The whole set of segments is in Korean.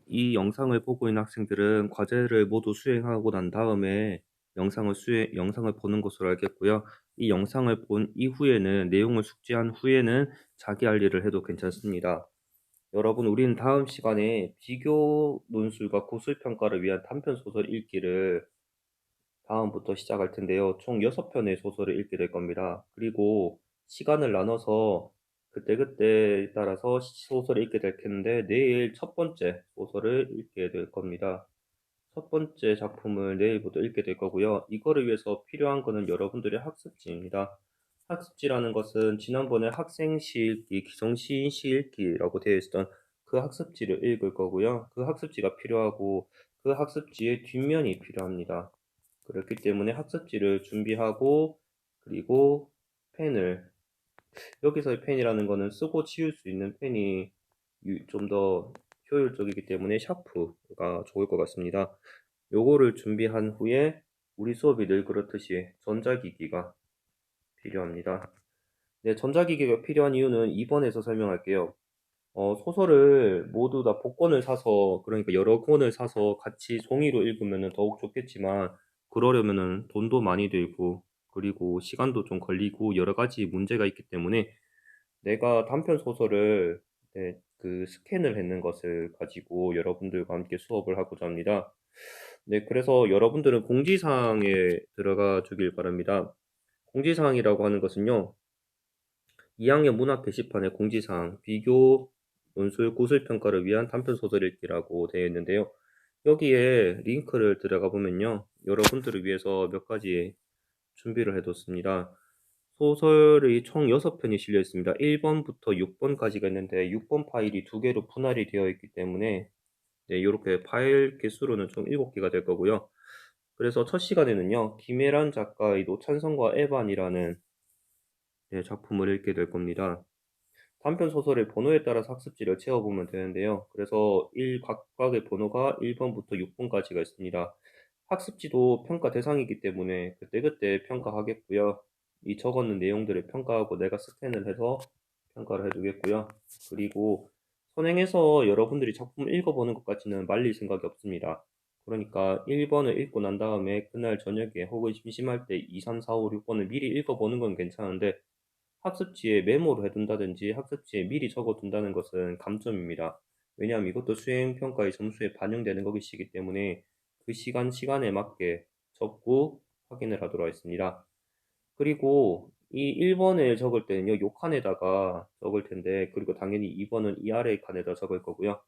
이 영상을 보고 있는 학생들은 과제를 모두 수행하고 난 다음에 영상을 보는 것으로 알겠고요. 이 영상을 본 이후에는 내용을 숙지한 후에는 자기 할 일을 해도 괜찮습니다. 여러분, 우리는 다음 시간에 비교 논술과 고술 평가를 위한 단편 소설 읽기를 다음부터 시작할 텐데요. 총 6편의 소설을 읽게 될 겁니다. 그리고 시간을 나눠서 그때그때에 따라서 소설을 읽게 될 텐데 내일 첫 번째 소설을 읽게 될 겁니다. 첫 번째 작품을 내일부터 읽게 될 거고요. 이거를 위해서 필요한 거는 여러분들의 학습지입니다. 학습지라는 것은 지난번에 학생 시읽기, 기성시인 시읽기라고 되어 있었던 그 학습지를 읽을 거고요. 그 학습지가 필요하고 그 학습지의 뒷면이 필요합니다. 그렇기 때문에 학습지를 준비하고 그리고 펜을 여기서의 펜이라는 거는 쓰고 지울 수 있는 펜이 좀 더 효율적이기 때문에 샤프가 좋을 것 같습니다. 요거를 준비한 후에 우리 수업이 늘 그렇듯이 전자기기가 필요합니다. 네, 전자기기가 필요한 이유는 2번에서 설명할게요. 소설을 모두 다 복권을 사서, 그러니까 여러 권을 사서 같이 종이로 읽으면 더욱 좋겠지만, 그러려면은 돈도 많이 들고, 그리고 시간도 좀 걸리고, 여러 가지 문제가 있기 때문에, 내가 단편 소설을, 네, 그 스캔을 했는 것을 가지고 여러분들과 함께 수업을 하고자 합니다. 네, 그래서 여러분들은 공지사항에 들어가 주길 바랍니다. 공지사항이라고 하는 것은요, 2학년 문학 게시판에 공지사항, 비교, 논술, 구술평가를 위한 단편소설 읽기라고 되어 있는데요. 여기에 링크를 들어가 보면요. 여러분들을 위해서 몇 가지 준비를 해뒀습니다. 소설이 총 6편이 실려 있습니다. 1번부터 6번까지가 있는데 6번 파일이 두 개로 분할이 되어 있기 때문에 네, 이렇게 파일 개수로는 총 7개가 될 거고요. 그래서 첫 시간에는요. 김혜란 작가의 노찬성과 에반이라는 네, 작품을 읽게 될 겁니다. 단편 소설의 번호에 따라서 학습지를 채워보면 되는데요. 그래서 각각의 번호가 1번부터 6번까지가 있습니다. 학습지도 평가 대상이기 때문에 그때그때 평가하겠고요. 이 적었는 내용들을 평가하고 내가 스캔을 해서 평가를 해두겠고요. 그리고 선행해서 여러분들이 작품을 읽어보는 것까지는 말릴 생각이 없습니다. 그러니까 1번을 읽고 난 다음에 그날 저녁에 혹은 심심할 때 2, 3, 4, 5, 6번을 미리 읽어보는 건 괜찮은데 학습지에 메모를 해둔다든지 학습지에 미리 적어둔다는 것은 감점입니다. 왜냐하면 이것도 수행평가의 점수에 반영되는 것이기 때문에 그 시간에 맞게 적고 확인을 하도록 하겠습니다. 그리고 이 1번을 적을 때는요, 요 칸에다가 적을 텐데, 그리고 당연히 2번은 이 아래 칸에다 적을 거고요.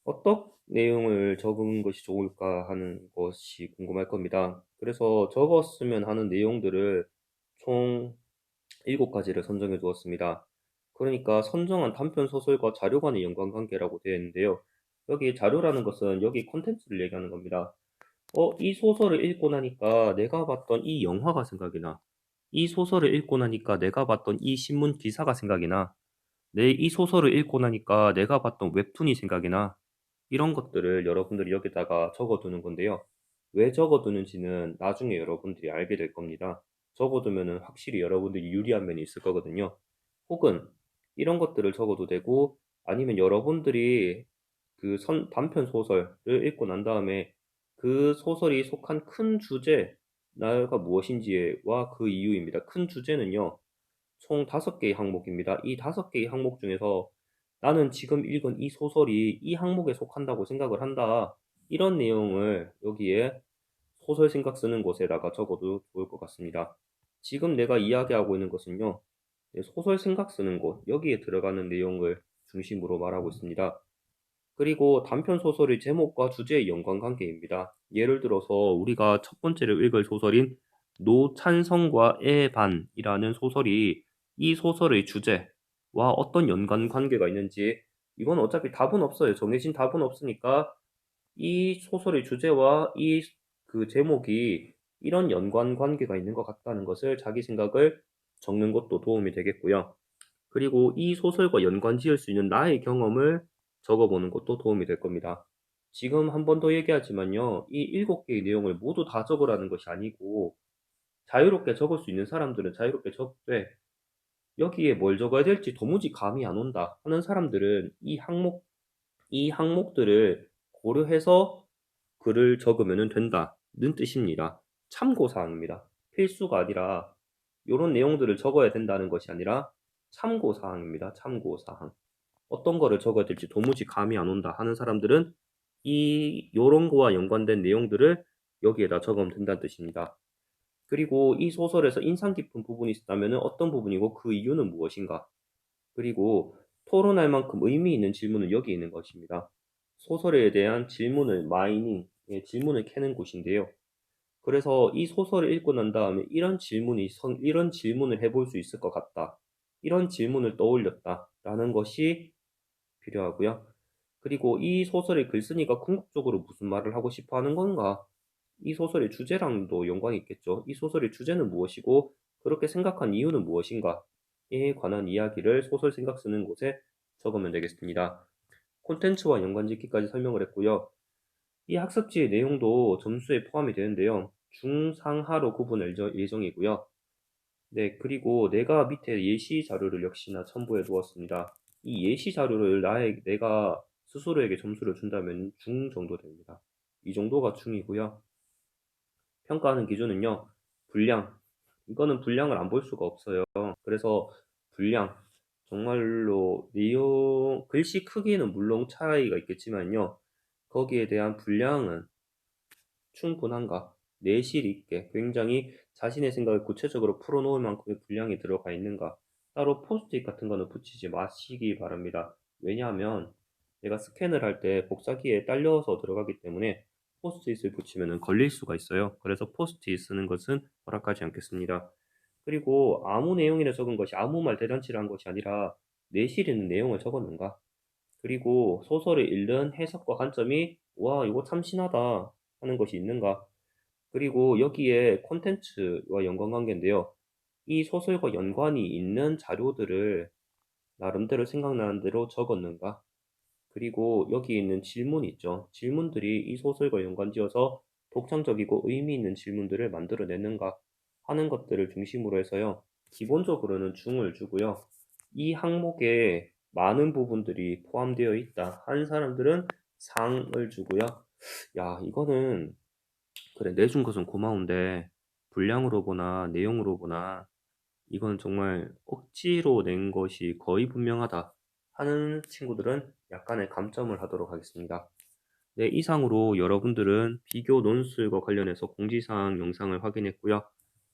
어떤 내용을 적은 것이 좋을까 하는 것이 궁금할 겁니다. 그래서 적었으면 하는 내용들을 총 7가지를 선정해 두었습니다. 그러니까 선정한 단편 소설과 자료 간의 연관관계라고 되어 있는데요. 여기 자료라는 것은 여기 콘텐츠를 얘기하는 겁니다. 이 소설을 읽고 나니까 내가 봤던 이 영화가 생각이 나. 이 소설을 읽고 나니까 내가 봤던 이 신문 기사가 생각이 나. 이 소설을 읽고 나니까 내가 봤던 웹툰이 생각이 나. 이런 것들을 여러분들이 여기다가 적어두는 건데요. 왜 적어두는지는 나중에 여러분들이 알게 될 겁니다. 적어두면은 확실히 여러분들이 유리한 면이 있을 거거든요. 혹은 이런 것들을 적어도 되고 아니면 여러분들이 그 단편 소설을 읽고 난 다음에 그 소설이 속한 큰 주제가 무엇인지와 그 이유입니다. 큰 주제는요. 총 5개의 항목입니다. 이 5개의 항목 중에서 나는 지금 읽은 이 소설이 이 항목에 속한다고 생각을 한다. 이런 내용을 여기에 소설 생각 쓰는 곳에다가 적어도 좋을 것 같습니다. 지금 내가 이야기하고 있는 것은요. 네, 소설 생각 쓰는 곳, 여기에 들어가는 내용을 중심으로 말하고 있습니다. 그리고 단편 소설의 제목과 주제의 연관관계입니다. 예를 들어서 우리가 첫 번째로 읽을 소설인 노찬성과 애반이라는 소설이 이 소설의 주제와 어떤 연관관계가 있는지 이건 어차피 답은 없어요. 정해진 답은 없으니까 이 소설의 주제와 이 그 제목이 이런 연관관계가 있는 것 같다는 것을 자기 생각을 적는 것도 도움이 되겠고요. 그리고 이 소설과 연관 지을 수 있는 나의 경험을 적어보는 것도 도움이 될 겁니다. 지금 한 번 더 얘기하지만요, 이 7개의 내용을 모두 다 적으라는 것이 아니고, 자유롭게 적을 수 있는 사람들은 자유롭게 적되, 여기에 뭘 적어야 될지 도무지 감이 안 온다 하는 사람들은 이 항목, 이 항목들을 고려해서 글을 적으면 된다는 뜻입니다. 참고사항입니다. 필수가 아니라 이런 내용들을 적어야 된다는 것이 아니라 참고사항입니다. 참고사항. 어떤 거를 적어야 될지 도무지 감이 안 온다 하는 사람들은 요런 거와 연관된 내용들을 여기에다 적으면 된다는 뜻입니다. 그리고 이 소설에서 인상 깊은 부분이 있었다면 어떤 부분이고 그 이유는 무엇인가? 그리고 토론할 만큼 의미 있는 질문은 여기 있는 것입니다. 소설에 대한 질문을 마이닝, 질문을 캐는 곳인데요. 그래서 이 소설을 읽고 난 다음에 이런 질문을 해볼 수 있을 것 같다. 이런 질문을 떠올렸다. 라는 것이 필요하고요. 그리고 이 소설의 글쓴이가 궁극적으로 무슨 말을 하고 싶어 하는 건가? 이 소설의 주제랑도 연관이 있겠죠. 이 소설의 주제는 무엇이고, 그렇게 생각한 이유는 무엇인가?에 관한 이야기를 소설 생각 쓰는 곳에 적으면 되겠습니다. 콘텐츠와 연관짓기까지 설명을 했고요. 이 학습지의 내용도 점수에 포함이 되는데요. 중상하로 구분할 예정이고요. 네, 그리고 내가 밑에 예시 자료를 역시나 첨부해 두었습니다. 이 예시 자료를 내가 스스로에게 점수를 준다면 중 정도 됩니다. 이 정도가 중이고요. 평가하는 기준은요, 분량. 이거는 분량을 안 볼 수가 없어요. 그래서 분량. 정말로 글씨 크기는 물론 차이가 있겠지만요. 거기에 대한 분량은 충분한가? 내실 있게 굉장히 자신의 생각을 구체적으로 풀어놓을 만큼의 분량이 들어가 있는가? 따로 포스트잇 같은 거는 붙이지 마시기 바랍니다. 왜냐하면 내가 스캔을 할 때 복사기에 딸려서 들어가기 때문에 포스트잇을 붙이면 걸릴 수가 있어요. 그래서 포스트잇 쓰는 것은 허락하지 않겠습니다. 그리고 아무 내용이나 적은 것이 아무 말 대잔치를 한 것이 아니라 내실 있는 내용을 적었는가? 그리고 소설을 읽는 해석과 관점이 와, 이거 참신하다 하는 것이 있는가? 그리고 여기에 콘텐츠와 연관관계인데요. 이 소설과 연관이 있는 자료들을 나름대로 생각나는 대로 적었는가? 그리고 여기 있는 질문 있죠. 질문들이 이 소설과 연관지어서 독창적이고 의미 있는 질문들을 만들어내는가 하는 것들을 중심으로 해서요. 기본적으로는 중을 주고요. 이 항목에 많은 부분들이 포함되어 있다 하는 사람들은 상을 주고요. 야, 이거는 그래, 내준 것은 고마운데 분량으로 보나 내용으로 보나 이건 정말 억지로 낸 것이 거의 분명하다 하는 친구들은 약간의 감점을 하도록 하겠습니다. 네, 이상으로 여러분들은 비교 논술과 관련해서 공지사항 영상을 확인했고요.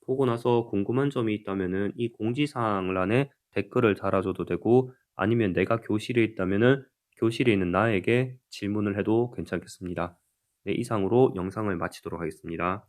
보고 나서 궁금한 점이 있다면은 이 공지사항란에 댓글을 달아줘도 되고 아니면 내가 교실에 있다면은 교실에 있는 나에게 질문을 해도 괜찮겠습니다. 네, 이상으로 영상을 마치도록 하겠습니다.